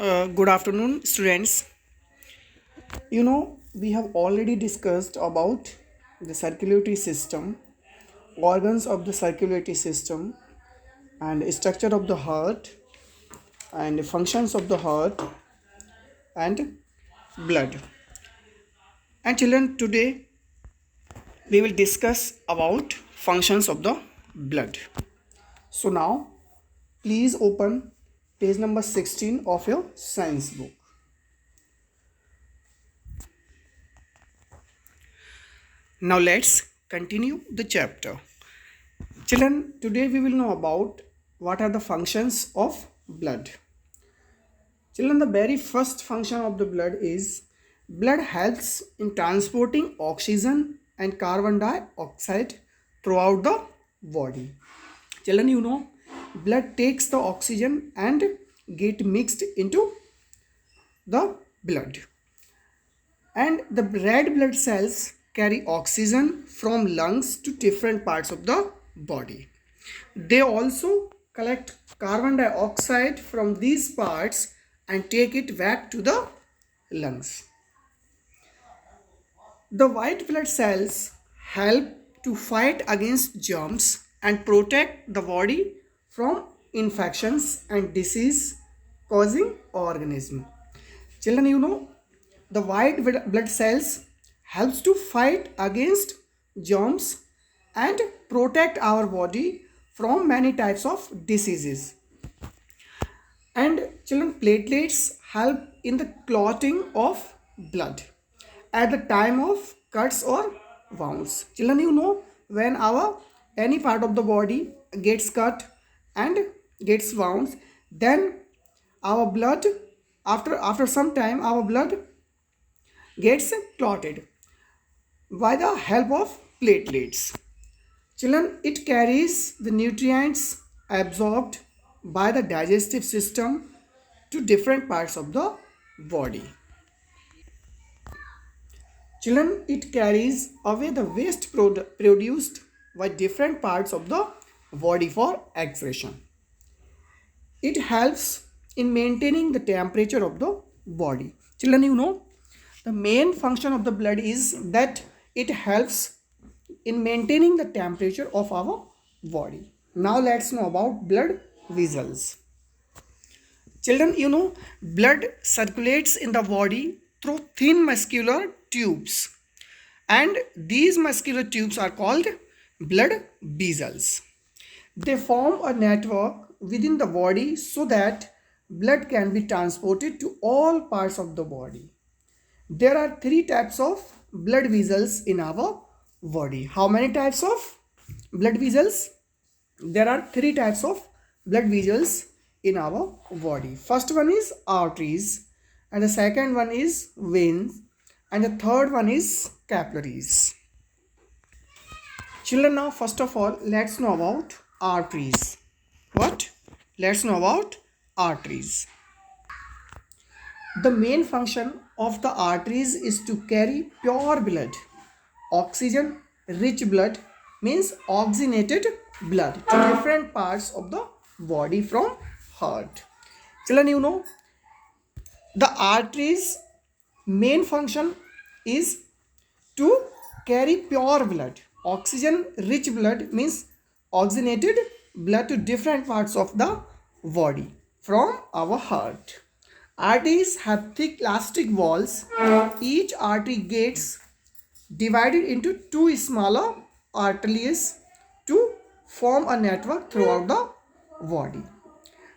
Good afternoon, students. We have already discussed about the circulatory system, organs of the circulatory system, and structure of the heart, and functions of the heart, and blood. And children, today we will discuss about functions of the blood. So now, please open page number 16 of your science book. Now let's continue the chapter. Children, today we will know about what are the functions of blood. Children, the very first function of the blood is blood helps in transporting oxygen and carbon dioxide throughout the body. Children, blood takes the oxygen and get mixed into the blood. And the red blood cells carry oxygen from lungs to different parts of the body. They also collect carbon dioxide from these parts and take it back to the lungs. The white blood cells help to fight against germs and protect the body from infections and disease causing organism. Children, the white blood cells helps to fight against germs and protect our body from many types of diseases. And children, platelets help in the clotting of blood at the time of cuts or wounds. Children, when our any part of the body gets cut and gets wounds, then our blood after some time our blood gets clotted by the help of platelets. Children, it carries the nutrients absorbed by the digestive system to different parts of the body. Children, it carries away the waste produced by different parts of the body for excretion. It helps in maintaining the temperature of the body. Children, the main function of the blood is that it helps in maintaining the temperature of our body. Now let's know about blood vessels. Children, blood circulates in the body through thin muscular tubes, and these muscular tubes are called blood vessels. They form a network within the body so that blood can be transported to all parts of the body. There are three types of blood vessels in our body. How many types of blood vessels? There are three types of blood vessels in our body. First one is arteries, and the second one is veins, and the third one is capillaries. Children, now first of all, let's know about arteries. What? Let's know about arteries. The main function of the arteries is to carry pure blood. Oxygen rich blood means oxygenated blood to different parts of the body from heart. Children, the arteries main function is to carry pure blood. Oxygen rich blood means oxygenated blood to different parts of the body from our heart. Arteries have thick elastic walls. Each artery gets divided into two smaller arteries to form a network throughout the body.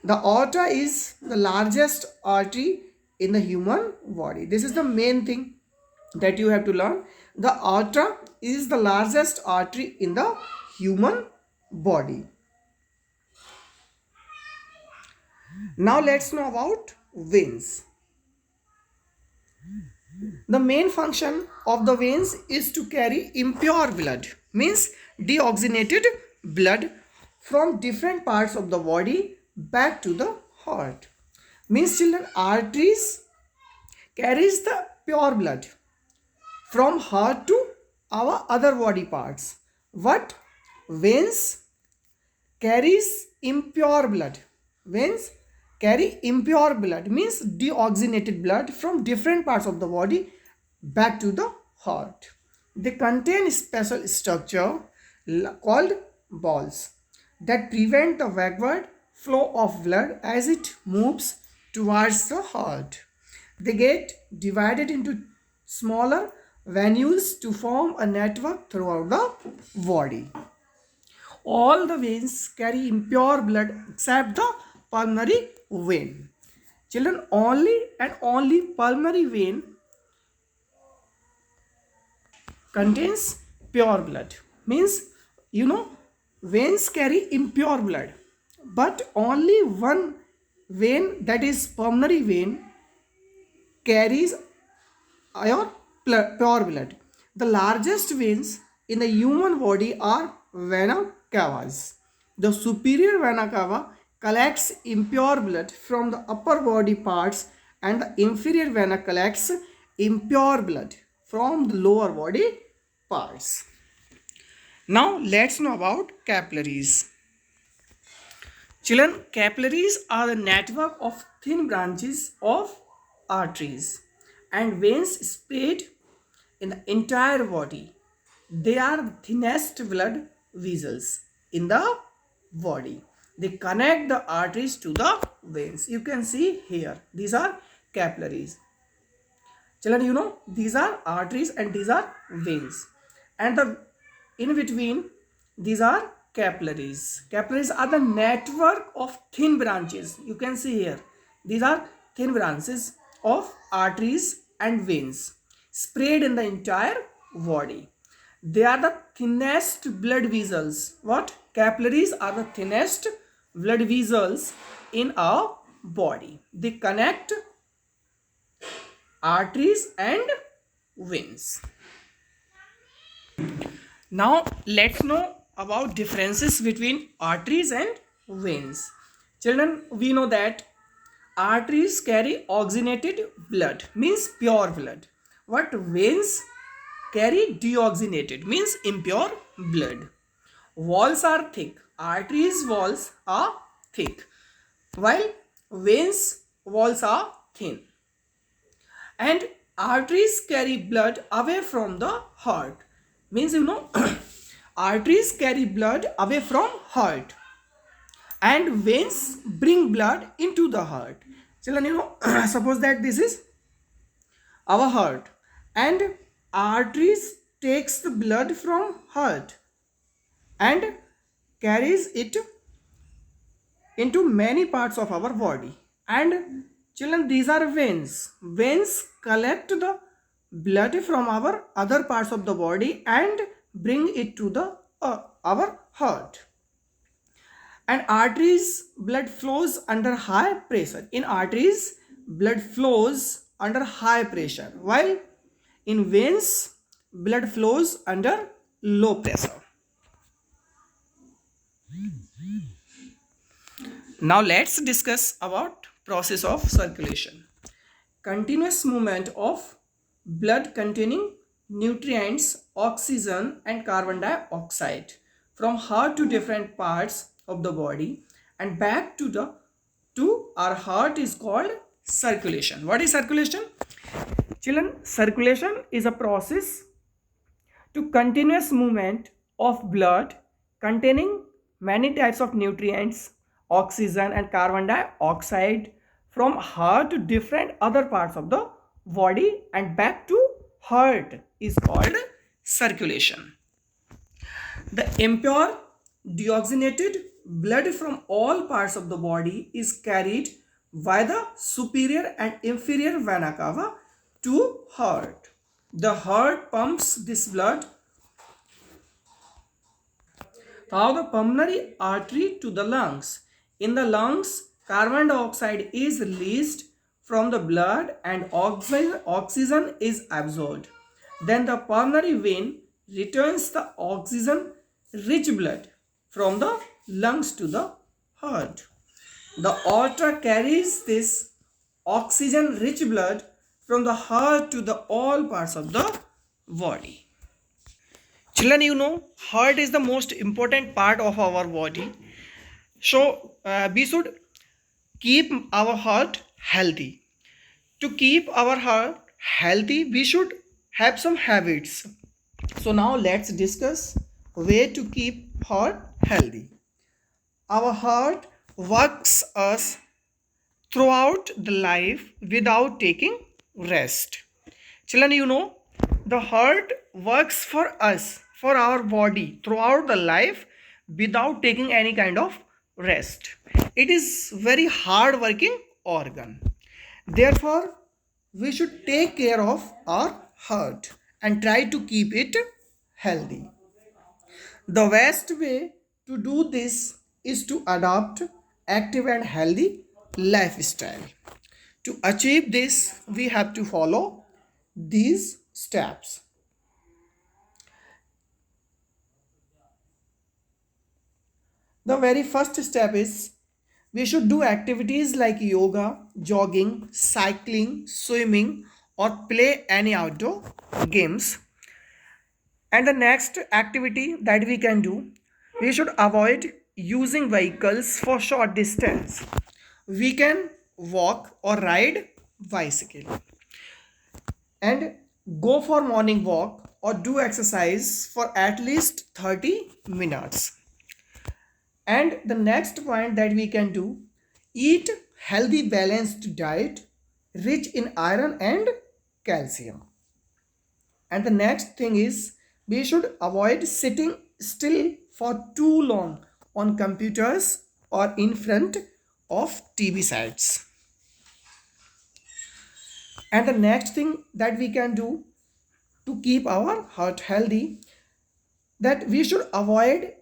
The aorta is the largest artery in the human body. This is the main thing that you have to learn. The aorta is the largest artery in the human body. Now let's know about veins. The main function of the veins is to carry impure blood, means deoxygenated blood from different parts of the body back to the heart. Means children, arteries carries the pure blood from heart to our other body parts. What? Veins carries impure blood. Veins carry impure blood, means deoxygenated blood from different parts of the body back to the heart. They contain special structure called balls that prevent the backward flow of blood as it moves towards the heart. They get divided into smaller venules to form a network throughout the body. All the veins carry impure blood except the pulmonary vein. Children, only and only pulmonary vein contains pure blood. Means, veins carry impure blood, but only one vein, that is pulmonary vein, carries pure blood. The largest veins in the human body are vena cavas. The superior vena cava collects impure blood from the upper body parts, and the inferior vena collects impure blood from the lower body parts. Now let's know about capillaries. Children, capillaries are the network of thin branches of arteries and veins spread in the entire body. They are the thinnest blood vessels in the body. They connect the arteries to the veins. You can see here, these are capillaries. Children, these are arteries and these are veins. And the in between, these are capillaries. Capillaries are the network of thin branches. You can see here, these are thin branches of arteries and veins spread in the entire body. They are the thinnest blood vessels. What? Capillaries are the thinnest blood vessels in our body. They connect arteries and veins. Now let's know about differences between arteries and veins. Children, we know that arteries carry oxygenated blood, means pure blood. What? Veins carry deoxygenated, means impure blood. Walls are thick. Arteries walls are thick, while veins walls are thin. And arteries carry blood away from the heart. Means, arteries carry blood away from heart, and veins bring blood into the heart. Children, suppose that this is our heart, and arteries takes the blood from heart and carries it into many parts of our body. And children, these are veins. Veins collect the blood from our other parts of the body and bring it to the our heart. And arteries, blood flows under high pressure. In arteries, blood flows under high pressure, while in veins, blood flows under low pressure. Now let's discuss about process of circulation. Continuous movement of blood containing nutrients, oxygen and carbon dioxide from heart to different parts of the body and back to our heart is called circulation. What is circulation? Children, circulation is a process to continuous movement of blood containing many types of nutrients, oxygen and carbon dioxide from heart to different other parts of the body and back to heart is called circulation. The impure deoxygenated blood from all parts of the body is carried by the superior and inferior vena cava to heart. The heart pumps this blood through the pulmonary artery to the lungs. In the lungs, carbon dioxide is released from the blood and oxygen is absorbed. Then the pulmonary vein returns the oxygen rich blood from the lungs to the heart. The aorta carries this oxygen rich blood from the heart to the all parts of the body. Children, heart is the most important part of our body. So we should keep our heart healthy. To keep our heart healthy, we should have some habits. So now let's discuss way to keep heart healthy. Our heart works us throughout the life without taking rest. Children, you know, the heart works for us, for our body throughout the life without taking any kind of rest. It is very hard working organ. Therefore, we should take care of our heart and try to keep it healthy. The best way to do this is to adopt active and healthy lifestyle. To achieve this, we have to follow these steps. The very first step is we should do activities like yoga, jogging, cycling, swimming, or play any outdoor games. And the next activity that we can do, we should avoid using vehicles for short distance. We can walk or ride bicycle and go for morning walk or do exercise for at least 30 minutes. And the next point that we can do, eat healthy balanced diet rich in iron and calcium. And the next thing is we should avoid sitting still for too long on computers or in front of TV sites. And the next thing that we can do to keep our heart healthy, that we should avoid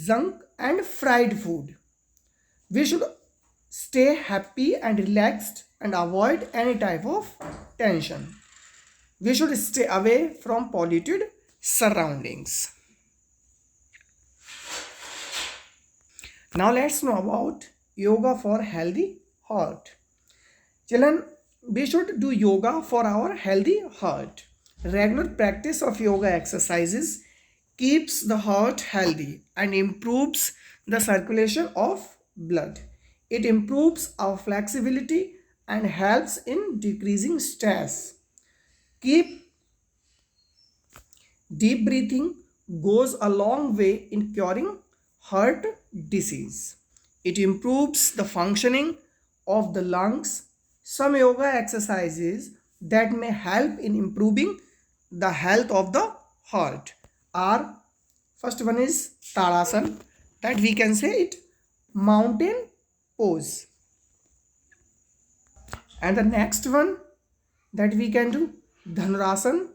junk and fried food. We should stay happy and relaxed and avoid any type of tension. We should stay away from polluted surroundings. Now let's know about yoga for healthy heart. Children, we should do yoga for our healthy heart. Regular practice of yoga exercises keeps the heart healthy and improves the circulation of blood. It improves our flexibility and helps in decreasing stress. Keep deep breathing goes a long way in curing heart disease. It improves the functioning of the lungs. Some yoga exercises that may help in improving the health of the heart are, first one is Tadasana, that we can say it mountain pose. And the next one that we can do Dhanurasana,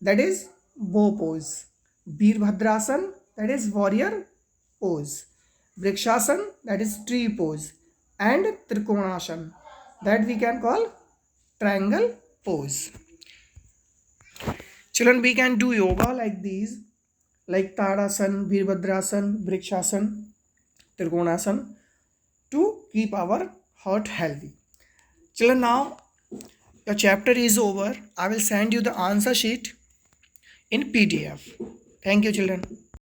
that is bow pose. Veerbhadrasana, that is warrior pose. Vrikshasana, that is tree pose. And Trikonasana, that we can call triangle pose. Children, we can do yoga like these, like Tadasana, Veerbhadrasana, Vrikshasana, Trikonasana, to keep our heart healthy. Children, now your chapter is over. I will send you the answer sheet in PDF. Thank you, children.